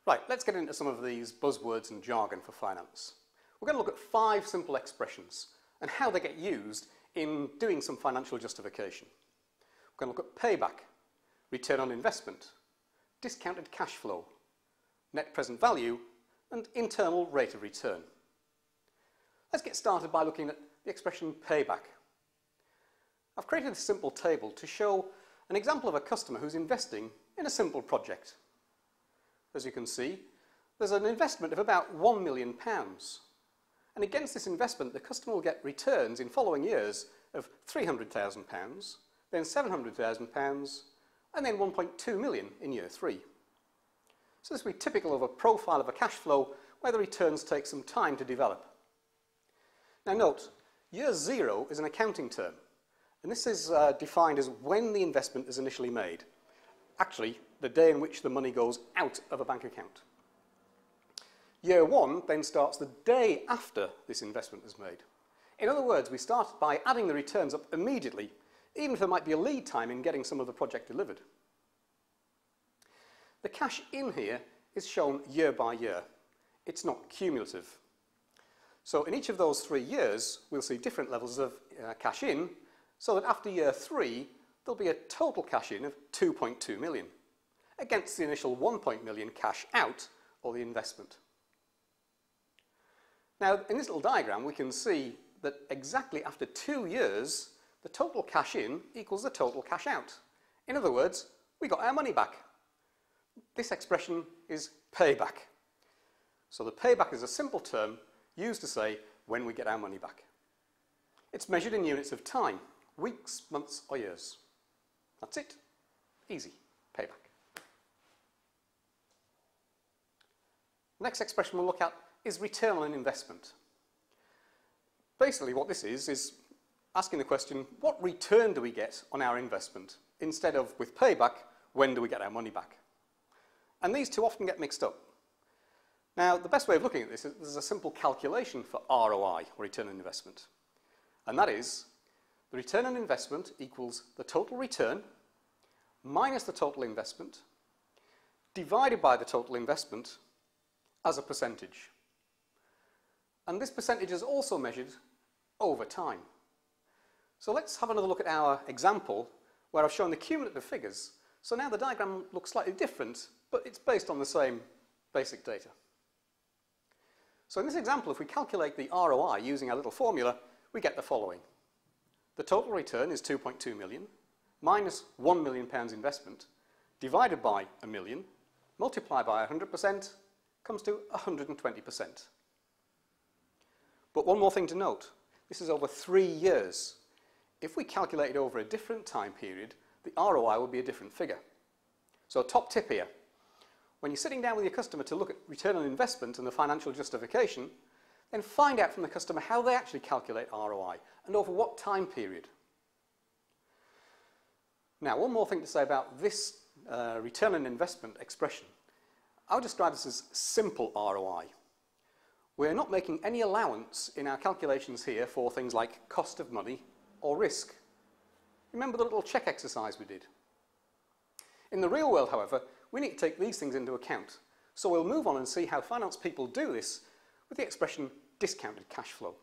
Right, let's get into some of these buzzwords and jargon for finance. We're going to look at 5 simple expressions and how they get used in doing some financial justification. We're going to look at payback, return on investment, discounted cash flow, net present value, and internal rate of return. Let's get started by looking at the expression payback. I've created a simple table to show an example of a customer who's investing in a simple project. As you can see, there's an investment of about £1 million. And against this investment, the customer will get returns in following years of £300,000, then £700,000, and then £1.2 million in year 3. So this will be typical of a profile of a cash flow where the returns take some time to develop. Now note, year 0 is an accounting term, and this is defined as when the investment is initially made. Actually, the day in which the money goes out of a bank account. Year 1 then starts the day after this investment is made. In other words, we start by adding the returns up immediately, even if there might be a lead time in getting some of the project delivered. The cash in here is shown year by year. It's not cumulative. So in each of those 3 years, we'll see different levels of cash in, so that after year 3, there'll be a total cash in of 2.2 million, against the initial 1 million cash out, or the investment. Now, in this little diagram, we can see that exactly after 2 years, the total cash in equals the total cash out. In other words, we got our money back. This expression is payback. So the payback is a simple term used to say when we get our money back. It's measured in units of time, weeks, months, or years. That's it. Easy. Payback. The next expression we'll look at is return on investment. Basically what this is asking the question, what return do we get on our investment? Instead of with payback, when do we get our money back? And these two often get mixed up. Now, the best way of looking at this is there's a simple calculation for ROI, or return on investment. And that is, the return on investment equals the total return minus the total investment divided by the total investment as a percentage. And this percentage is also measured over time. So let's have another look at our example where I've shown the cumulative figures. So now the diagram looks slightly different, but it's based on the same basic data. So in this example, if we calculate the ROI using our little formula, we get the following. The total return is 2.2 million, minus £1 million investment, divided by a million, multiplied by 100%, comes to 120%. But one more thing to note, this is over 3 years. If we calculate it over a different time period, the ROI will be a different figure. So top tip here, when you're sitting down with your customer to look at return on investment and the financial justification, then find out from the customer how they actually calculate ROI and over what time period. Now, one more thing to say about this return on investment expression. I would describe this as simple ROI. We're not making any allowance in our calculations here for things like cost of money or risk. Remember the little check exercise we did? In the real world, however, we need to take these things into account. So we'll move on and see how finance people do this with the expression discounted cash flow.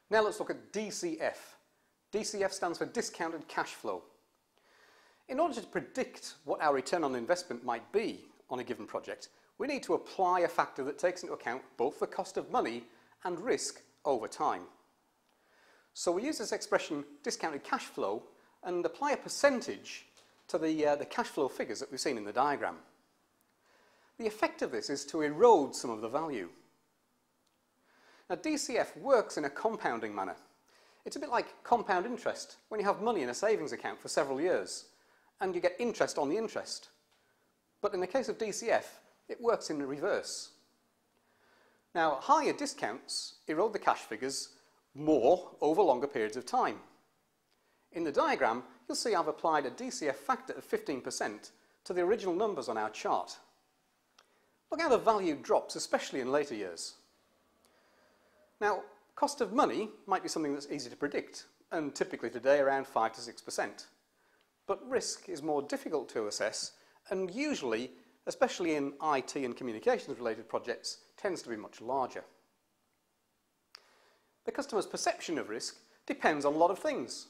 Now let's look at DCF. DCF stands for discounted cash flow. In order to predict what our return on investment might be on a given project, we need to apply a factor that takes into account both the cost of money and risk over time. So we use this expression discounted cash flow and apply a percentage to the cash flow figures that we've seen in the diagram. The effect of this is to erode some of the value. Now, DCF works in a compounding manner. It's a bit like compound interest when you have money in a savings account for several years and you get interest on the interest. But in the case of DCF, it works in the reverse. Now, higher discounts erode the cash figures more over longer periods of time. In the diagram, you'll see I've applied a DCF factor of 15% to the original numbers on our chart. Look how the value drops, especially in later years. Now, cost of money might be something that's easy to predict, and typically today around 5 to 6%. but risk is more difficult to assess and usually, especially in IT and communications related projects, tends to be much larger. The customer's perception of risk depends on a lot of things.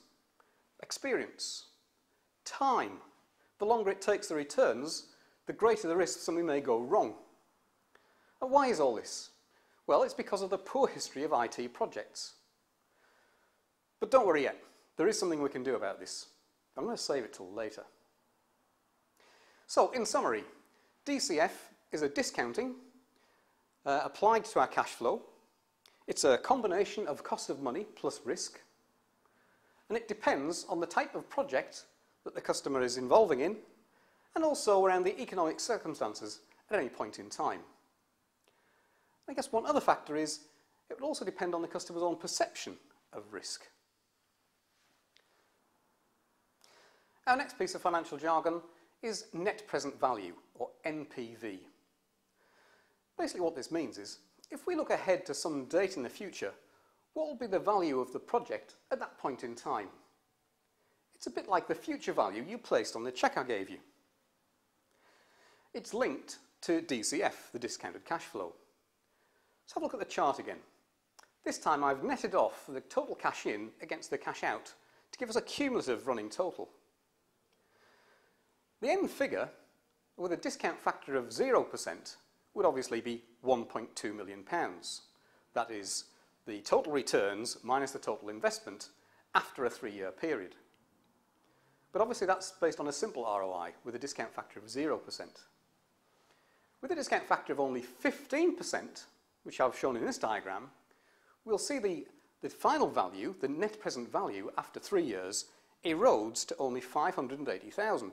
Experience, time. The longer it takes the returns, the greater the risk something may go wrong. And why is all this? Well, it's because of the poor history of IT projects. But don't worry yet, there is something we can do about this. I'm going to save it till later. So, in summary, DCF is a discounting applied to our cash flow. It's a combination of cost of money plus risk, and it depends on the type of project that the customer is involving in, and also around the economic circumstances at any point in time. I guess one other factor is it would also depend on the customer's own perception of risk. Our next piece of financial jargon is net present value, or NPV. Basically what this means is, if we look ahead to some date in the future, what will be the value of the project at that point in time? It's a bit like the future value you placed on the cheque I gave you. It's linked to DCF, the discounted cash flow. Let's have a look at the chart again. This time I've netted off the total cash in against the cash out to give us a cumulative running total. The end figure, with a discount factor of 0%, would obviously be £1.2 million. That is the total returns minus the total investment after a 3-year period. But obviously that's based on a simple ROI with a discount factor of 0%. With a discount factor of only 15%, which I've shown in this diagram, we'll see the final value, the net present value after 3 years, erodes to only £580,000.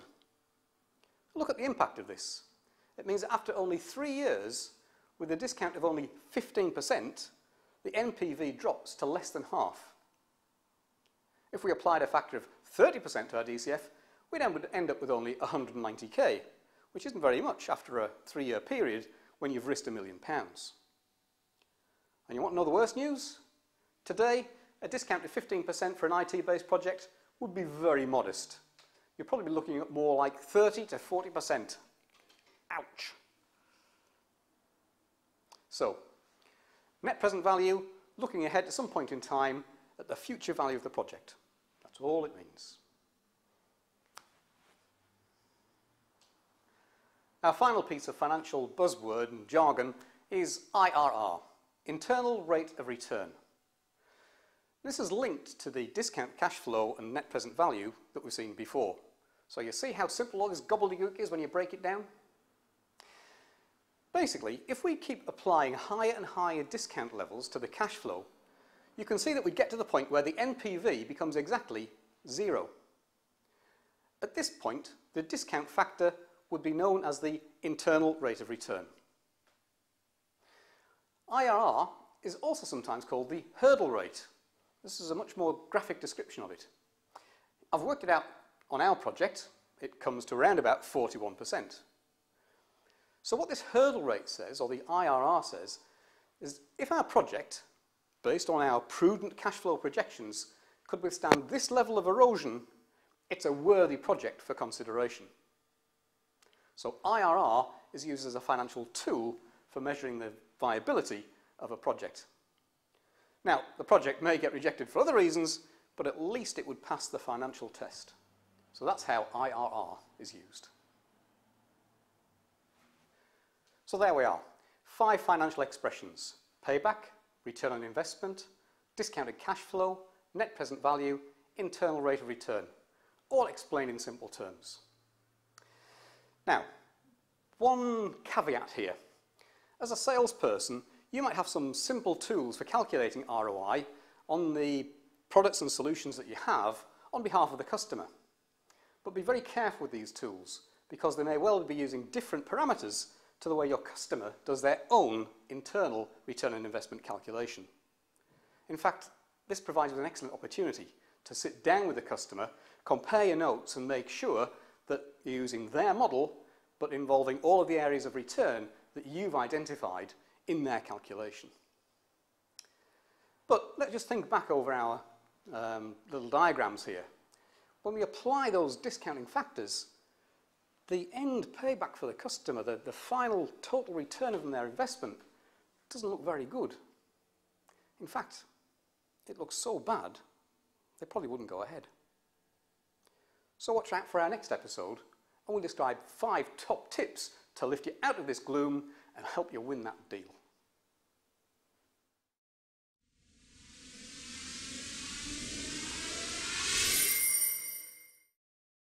Look at the impact of this. It means that after only 3 years, with a discount of only 15%, the NPV drops to less than half. If we applied a factor of 30% to our DCF, we'd end up with only 190k, which isn't very much after a 3-year period when you've risked £1 million. And you want to know the worst news? Today, a discount of 15% for an IT-based project would be very modest. You'll probably be looking at more like 30 to 40%. Ouch. So, net present value, looking ahead to some point in time at the future value of the project. That's all it means. Our final piece of financial buzzword and jargon is IRR, internal rate of return. This is linked to the discount cash flow and net present value that we've seen before. So you see how simple all this gobbledygook is when you break it down? Basically, if we keep applying higher and higher discount levels to the cash flow, you can see that we get to the point where the NPV becomes exactly 0. At this point, the discount factor would be known as the internal rate of return. IRR is also sometimes called the hurdle rate. This is a much more graphic description of it. I've worked it out on our project. It comes to around about 41%. So what this hurdle rate says, or the IRR says, is if our project, based on our prudent cash flow projections, could withstand this level of erosion, it's a worthy project for consideration. So IRR is used as a financial tool for measuring the viability of a project. Now, the project may get rejected for other reasons, but at least it would pass the financial test. So that's how IRR is used. So there we are, 5 financial expressions: payback, return on investment, discounted cash flow, net present value, internal rate of return, all explained in simple terms. Now, one caveat here. As a salesperson, you might have some simple tools for calculating ROI on the products and solutions that you have on behalf of the customer. But be very careful with these tools, because they may well be using different parameters to the way your customer does their own internal return on investment calculation. In fact, this provides you with an excellent opportunity to sit down with the customer, compare your notes and make sure that you're using their model, but involving all of the areas of return that you've identified in their calculation. But let's just think back over our little diagrams here. when we apply those discounting factors, the end payback for the customer, the final total return of their investment, doesn't look very good. In fact, it looks so bad, they probably wouldn't go ahead. So watch out for our next episode, and we'll describe 5 top tips to lift you out of this gloom and help you win that deal.